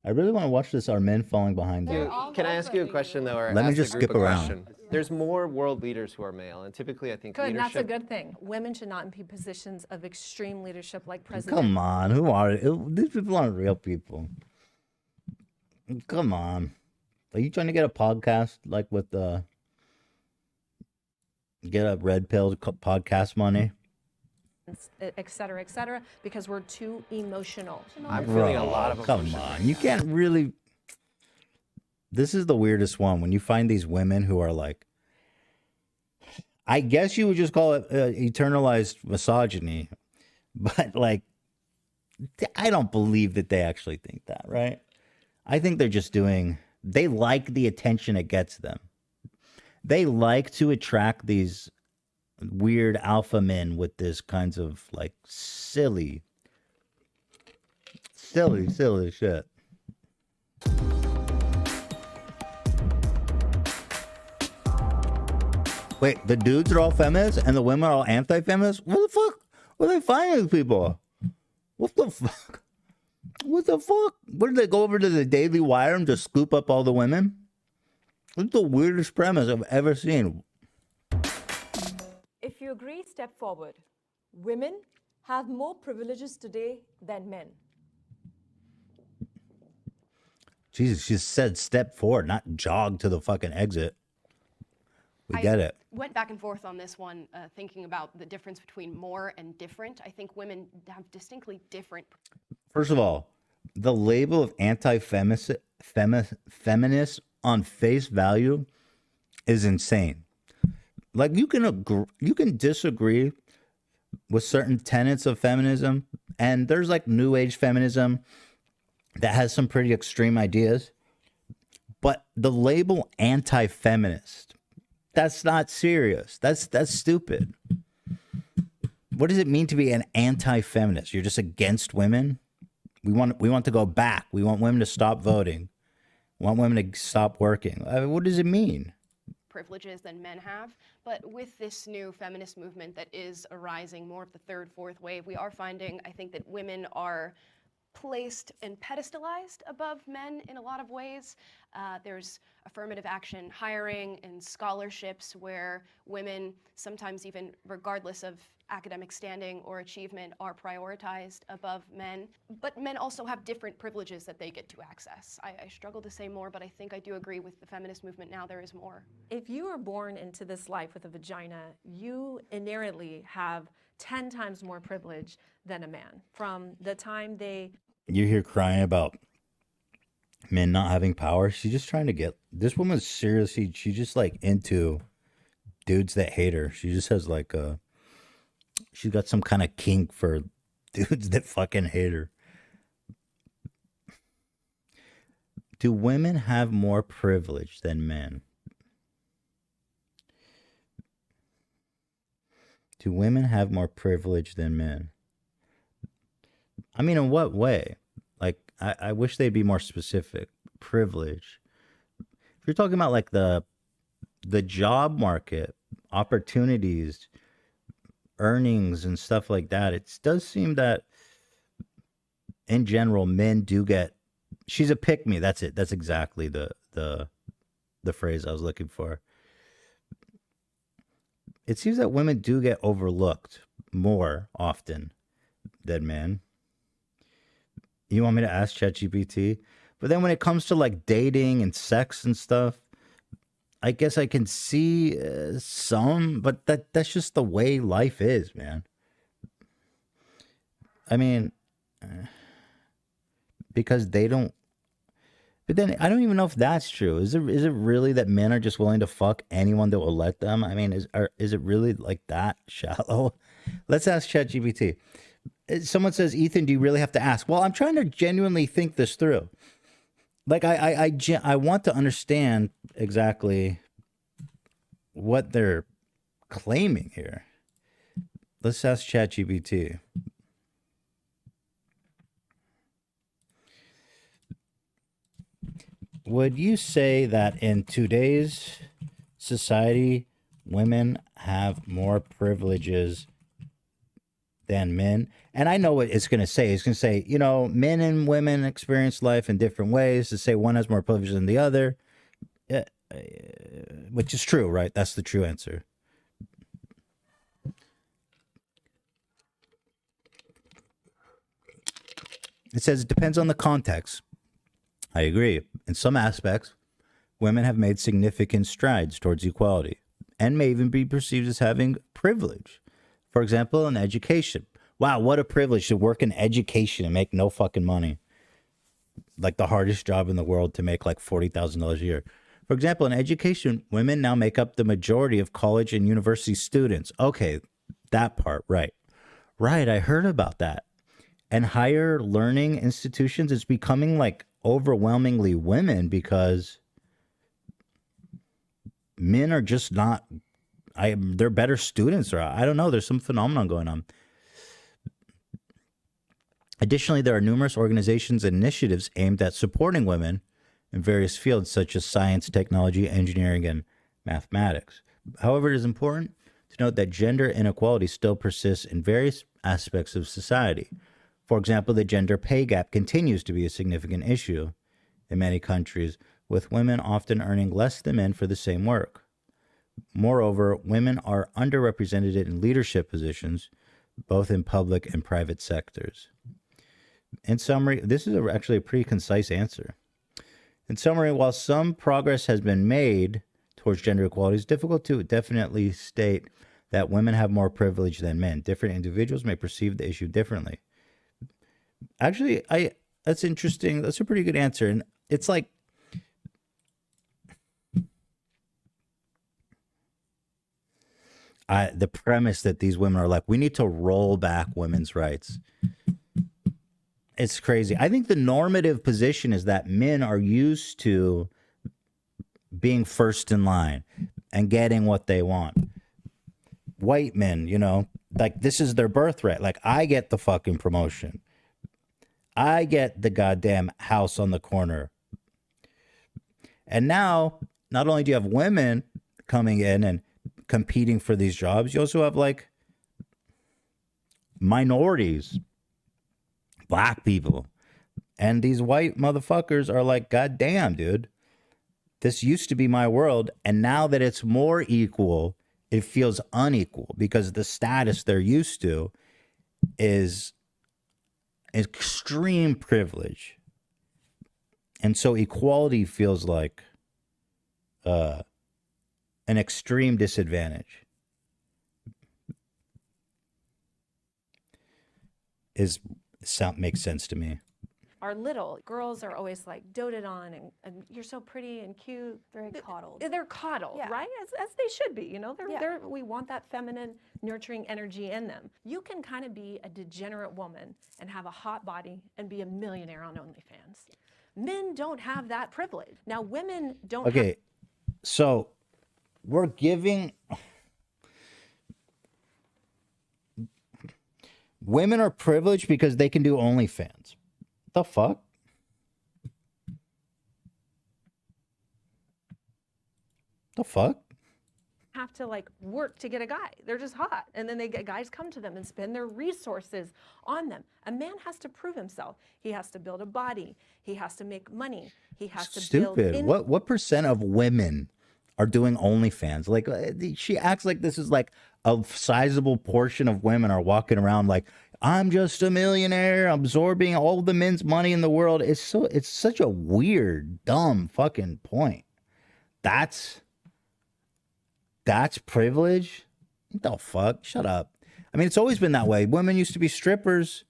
I really want to watch this. Are men falling behind? Can I ask you a question though, or Let me ask just the group skip a around. question? There's more world leaders who are male, and typically I think Good, leadership. that's a good thing. Women should not be positions of extreme leadership like president. Come on, who are these people? Aren't real people. Come on, are you trying to get a podcast like with get a red pill podcast money? Et cetera, because we're too emotional. I'm feeling a lot of Come emotion. on, you can't really. This is the weirdest one when you find these women who are like, I guess you would just call it eternalized misogyny, but like, I don't believe that they actually think that, right? I think they're just they like the attention it gets them. They like to attract these weird alpha men with this kinds of like silly shit. Wait, the dudes are all feminists and the women are all anti-feminists? What the fuck? Where are they finding these people? What the fuck? What the fuck? What did they go over to the Daily Wire and just scoop up all the women? It's the weirdest premise I've ever seen. If you agree, step forward. Women have more privileges today than men. Jesus, she said step forward, not jog to the fucking exit. We get it. Went back and forth on this one, thinking about the difference between more and different. I think women have distinctly different. First of all, the label of anti-feminist on face value is insane. Like you can disagree with certain tenets of feminism, and there's like new age feminism that has some pretty extreme ideas, but the label anti-feminist, that's not serious. That's stupid. What does it mean to be an anti-feminist? You're just against women? We want to go back. We want women to stop voting. We want women to stop working. I mean, what does it mean? Privileges than men have, but with this new feminist movement that is arising, more of the third, fourth wave, we are finding, I think, that women are placed and pedestalized above men in a lot of ways. There's affirmative action hiring and scholarships where women, sometimes even regardless of academic standing or achievement, are prioritized above men. But men also have different privileges that they get to access. I struggle to say more, but I think I do agree with the feminist movement now there is more. If you are born into this life with a vagina, you inherently have 10 times more privilege than a man. From the time You hear crying about men not having power. She's just trying to get this woman's seriously. She's just like into dudes that hate her. She just has like she's got some kind of kink for dudes that fucking hate her. Do women have more privilege than men? Do women have more privilege than men? I mean, in what way? Like, I wish they'd be more specific. Privilege. If you're talking about like the job market, opportunities, earnings, and stuff like that, it does seem that in general, men do get. She's a pick me. That's it. That's exactly the phrase I was looking for. It seems that women do get overlooked more often than men. You want me to ask ChatGPT? But then when it comes to like dating and sex and stuff, I guess I can see some, but that's just the way life is, man. I mean, because they don't. But then I don't even know if that's true. Is it really that men are just willing to fuck anyone that will let them? I mean, is it really like that shallow? Let's ask ChatGPT. Someone says, Ethan, do you really have to ask? Well, I'm trying to genuinely think this through. Like, I want to understand exactly what they're claiming here. Let's ask ChatGPT. Would you say that in today's society, women have more privileges than men. And I know what it's going to say. It's going to say, you know, men and women experience life in different ways. To say one has more privilege than the other, which is true, right? That's the true answer. It says it depends on the context. I agree. In some aspects, women have made significant strides towards equality and may even be perceived as having privilege. For example, in education. Wow, what a privilege to work in education and make no fucking money. Like the hardest job in the world to make like $40,000 a year. For example, in education, women now make up the majority of college and university students. Okay, that part, right. Right, I heard about that. And higher learning institutions, it's becoming like overwhelmingly women because men are just not, they're better students, or I don't know, there's some phenomenon going on. Additionally, there are numerous organizations and initiatives aimed at supporting women in various fields such as science, technology, engineering, and mathematics. However, it is important to note that gender inequality still persists in various aspects of society. For example, the gender pay gap continues to be a significant issue in many countries, with women often earning less than men for the same work. Moreover, women are underrepresented in leadership positions, both in public and private sectors. In summary, this is actually a pretty concise answer. In summary, while some progress has been made towards gender equality, it's difficult to definitely state that women have more privilege than men. Different individuals may perceive the issue differently. Actually, that's interesting. That's a pretty good answer. And it's like, the premise that these women are like, we need to roll back women's rights. It's crazy. I think the normative position is that men are used to being first in line and getting what they want. White men, you know, like this is their birthright. Like I get the fucking promotion. I get the goddamn house on the corner. And now, not only do you have women coming in and competing for these jobs, you also have like minorities, black people. And these white motherfuckers are like, God damn, dude, this used to be my world. And now that it's more equal, it feels unequal because the status they're used to is extreme privilege. And so equality feels like an extreme disadvantage. Makes sense to me. Are little. Girls are always like doted on and you're so pretty and cute. Very coddled. They're coddled, Yeah. right? As they should be, you know? We want that feminine, nurturing energy in them. You can kind of be a degenerate woman and have a hot body and be a millionaire on OnlyFans. Men don't have that privilege. Now, women don't have... Okay, so we're giving... Women are privileged because they can do OnlyFans. The fuck? The fuck? Have to like work to get a guy. They're just hot. And then guys come to them and spend their resources on them. A man has to prove himself. He has to build a body. He has to make money. He has to build... Stupid. What percent of women are doing OnlyFans? Like, she acts like this is like a sizable portion of women are walking around like, I'm just a millionaire, absorbing all the men's money in the world. It's such a weird, dumb fucking point. That's privilege? What the fuck? Shut up. I mean, it's always been that way. Women used to be strippers.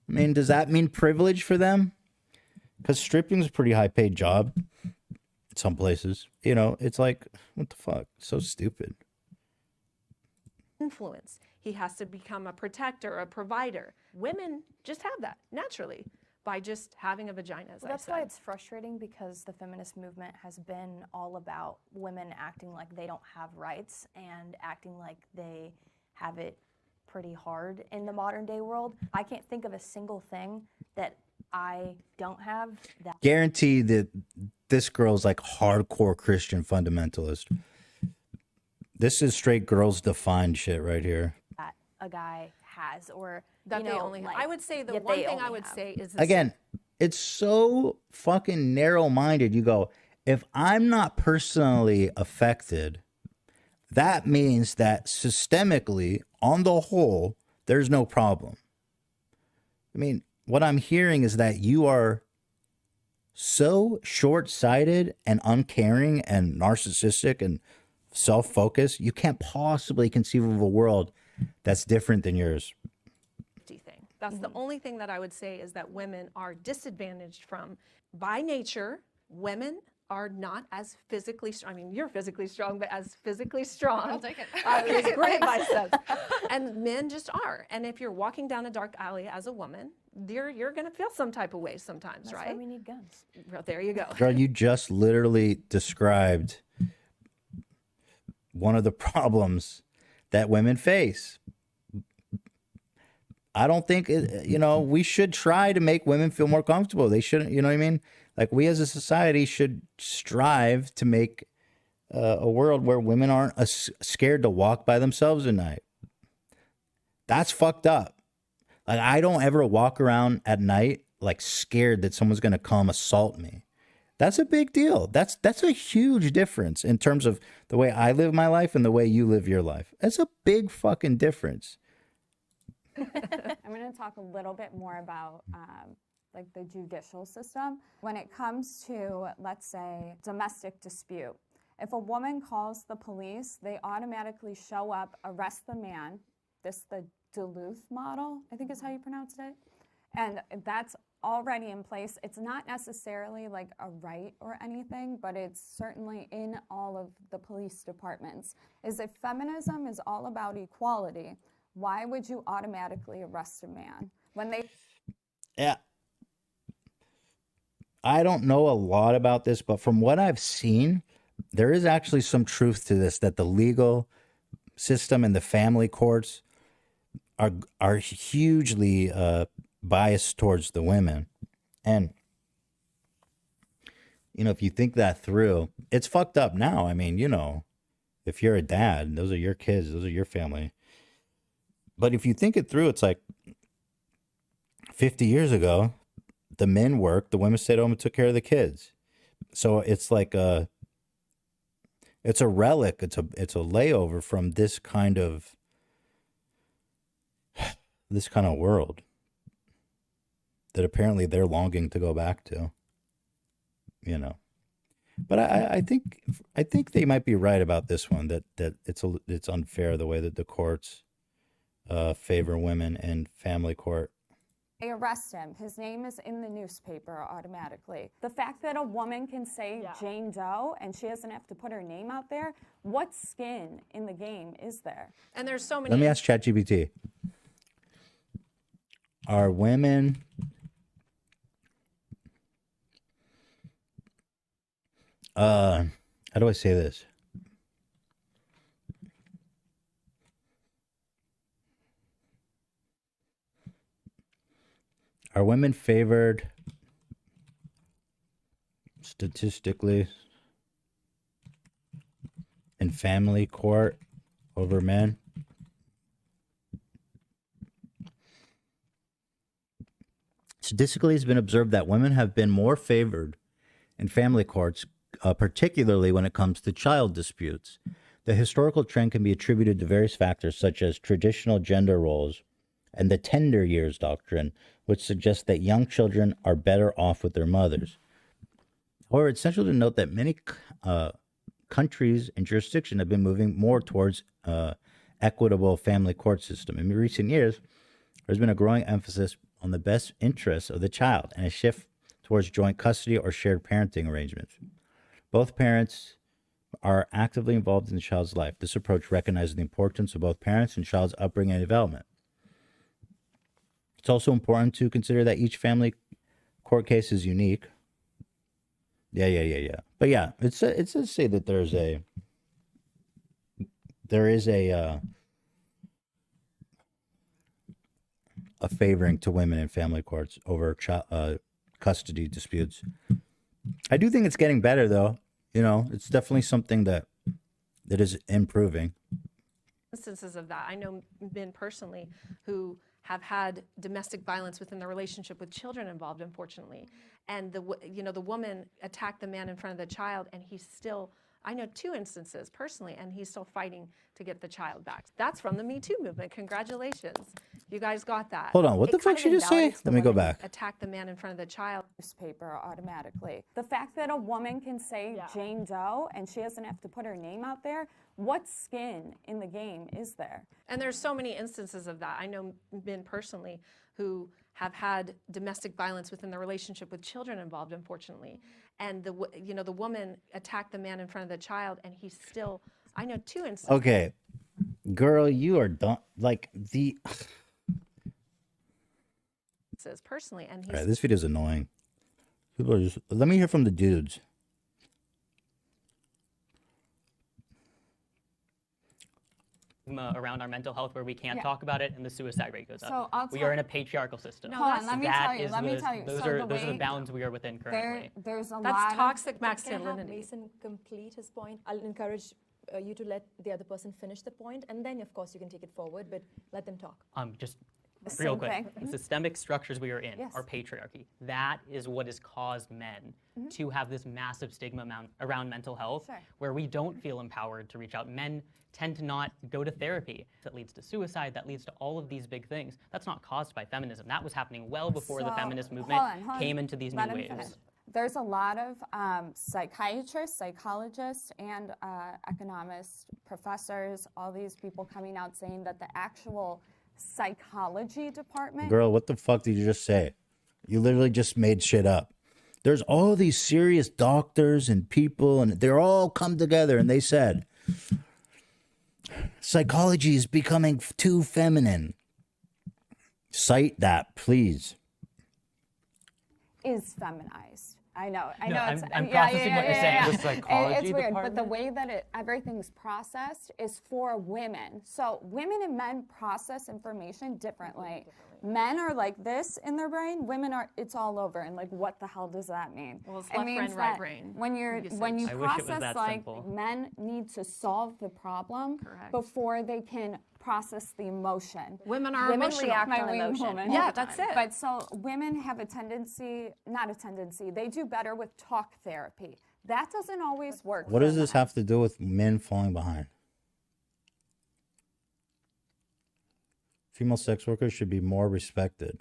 I mean, does that mean privilege for them? Because stripping is a pretty high paid job in some places. You know, it's like, what the fuck? So stupid. Influence. He has to become a protector, a provider. Women just have that naturally by just having a vagina, as I said. That's why it's frustrating, because the feminist movement has been all about women acting like they don't have rights and acting like they have it pretty hard in the modern day world. I can't think of a single thing that I don't have. That Guarantee that this girl's like hardcore Christian fundamentalist. This is straight girls defined shit right here. a guy has, or that you they know, only have. like, I would say the yet one they thing I only would have. say is Again, it's so fucking narrow-minded. You go, if I'm not personally affected, that means that systemically, on the whole, there's no problem. I mean, what I'm hearing is that you are so short-sighted and uncaring and narcissistic and self-focused, you can't possibly conceive of a world that's different than yours. thing. That's the only thing that I would say is that women are disadvantaged from. By nature, women are not as physically strong. I mean, you're physically strong, but as physically strong. I'll take it. It's great biceps. And men just are. And if you're walking down a dark alley as a woman, you're going to feel some type of way sometimes, That's right? why we need guns. Well, there you go. Girl, you just literally described one of the problems that women face. I don't think, we should try to make women feel more comfortable. They shouldn't, you know what I mean? Like, we as a society should strive to make a world where women aren't scared to walk by themselves at night. That's fucked up. Like, I don't ever walk around at night like scared that someone's going to come assault me. That's a big deal. That's a huge difference in terms of the way I live my life and the way you live your life. That's a big fucking difference. I'm going to talk a little bit more about like the judicial system. When it comes to, let's say, domestic dispute, if a woman calls the police, they automatically show up, arrest the man. The Duluth model, I think is how you pronounce it. And that's already in place. It's not necessarily like a right or anything, but it's certainly in all of the police departments. Is if feminism is all about equality, why would you automatically arrest a man when they... Yeah. I don't know a lot about this, but from what I've seen, there is actually some truth to this, that the legal system and the family courts are hugely biased towards the women. And, if you think that through, it's fucked up now. I mean, if you're a dad, those are your kids, those are your family. But if you think it through, it's like 50 years ago, the men worked, the women stayed home and took care of the kids. So it's like it's a relic, it's a layover from this kind of world that apparently they're longing to go back to. But I think they might be right about this one, that it's unfair the way that the courts favor women in family court. They arrest him. His name is in the newspaper automatically. The fact that a woman can say Jane Doe and she doesn't have to put her name out there, what skin in the game is there? And there's so many... Let me ask ChatGPT. Are women... how do I say this? Are women favored statistically in family court over men? Statistically, it's been observed that women have been more favored in family courts, particularly when it comes to child disputes. The historical trend can be attributed to various factors such as traditional gender roles and the tender years doctrine, which suggests that young children are better off with their mothers. However, it's essential to note that many countries and jurisdictions have been moving more towards equitable family court system. In recent years, there's been a growing emphasis on the best interests of the child and a shift towards joint custody or shared parenting arrangements. Both parents are actively involved in the child's life. This approach recognizes the importance of both parents and child's upbringing and development. It's also important to consider that each family court case is unique. Yeah. But yeah, it does say that there is a favoring to women in family courts over custody disputes. I do think it's getting better, though. It's definitely something that is improving. instances of that. I know men personally who have had domestic violence within the relationship with children involved, unfortunately. And the woman attacked the man in front of the child, and he's still, I know 2 instances personally, and he's still fighting to get the child back. That's from the Me Too movement. Congratulations. You guys got that. Hold on, what the fuck she just say? Let me go back. Attack the man in front of the child. Newspaper automatically. The fact that a woman can say Jane Doe and she doesn't have to put her name out there, what skin in the game is there? And there's so many instances of that. I know men personally who have had domestic violence within the relationship with children involved, unfortunately. And the woman attacked the man in front of the child, and he's still, I know 2 instances. Okay, girl, you are done. Like the. Personally, and he's. All right, this video is annoying. People are just. Let me hear from the dudes. Around our mental health where we can't talk about it and the suicide rate goes So up. We are in a patriarchal system. Hold on, let me tell you. Those are the bounds we are within currently. There's a lot That's of toxic Can I have masculinity. Mason complete his point? I'll encourage you to let the other person finish the point, and then, of course, you can take it forward, but let them talk. Just real same quick, thing. the systemic structures we are in Yes. are patriarchy. That is what has caused men to have this massive stigma around mental health, Sure. where we don't feel empowered to reach out. Men tend to not go to therapy. That leads to suicide. That leads to all of these big things. That's not caused by feminism. That was happening well before the So, feminist movement hold on. came into these Let new him waves. finish. There's a lot of psychiatrists, psychologists, and economists, professors, all these people coming out saying that the actual psychology department. Girl, what the fuck did you just say? You literally just made shit up. There's all these serious doctors and people, and they're all come together, and they said psychology is becoming too feminine. Cite that, please. Is feminized. I know. No, It's, I'm processing what you're saying. The psychology It's weird, but the department? way that everything's processed is for women. So women and men process information differently. Men are like this in their brain. Women are. It's all over. And like, what the hell does that mean? Well, it's It left means brain, right that brain When you usage. I wish it was process that like simple. men need to solve the problem Correct. before they can process the emotion. Women are Women emotional. react My on wing emotion. woman. Yeah, that's it. But so women have a tendency, not a tendency, they do better with talk therapy. That doesn't always work. What for does this men. have to do with men falling behind? Female sex workers should be more respected.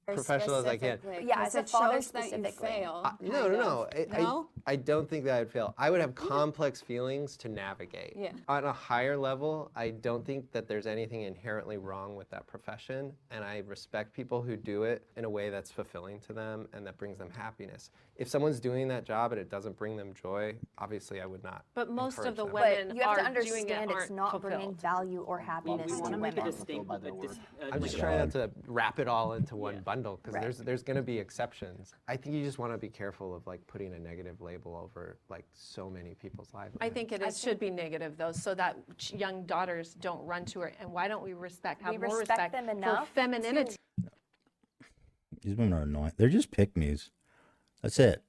Professional as I can. Yeah, as a it father shows that you specifically. fail. No. No? I don't think that I would fail. I would have complex feelings to navigate. Yeah. On a higher level, I don't think that there's anything inherently wrong with that profession, and I respect people who do it in a way that's fulfilling to them and that brings them happiness. If someone's doing that job and it doesn't bring them joy, obviously I would not. But most of encourage the them. women But you have to are doing it understand it's aren't not bringing fulfilled. value or happiness to women. I'm just trying not to wrap it all into one bundle because there's going to be exceptions. I think you just want to be careful of like putting a negative label over like so many people's lives. I think should be negative though, so that young daughters don't run to her. And why don't we have We more respect respect them for enough femininity? These women are annoying. They're just pick-me's. That's it.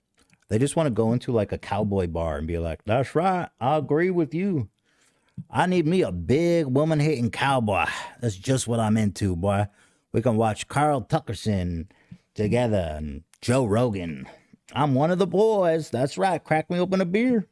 They just want to go into like a cowboy bar and be like, that's right, I agree with you. I need me a big woman-hating cowboy. That's just what I'm into, boy. We can watch Carl Tuckerson together and Joe Rogan. I'm one of the boys. That's right. Crack me open a beer.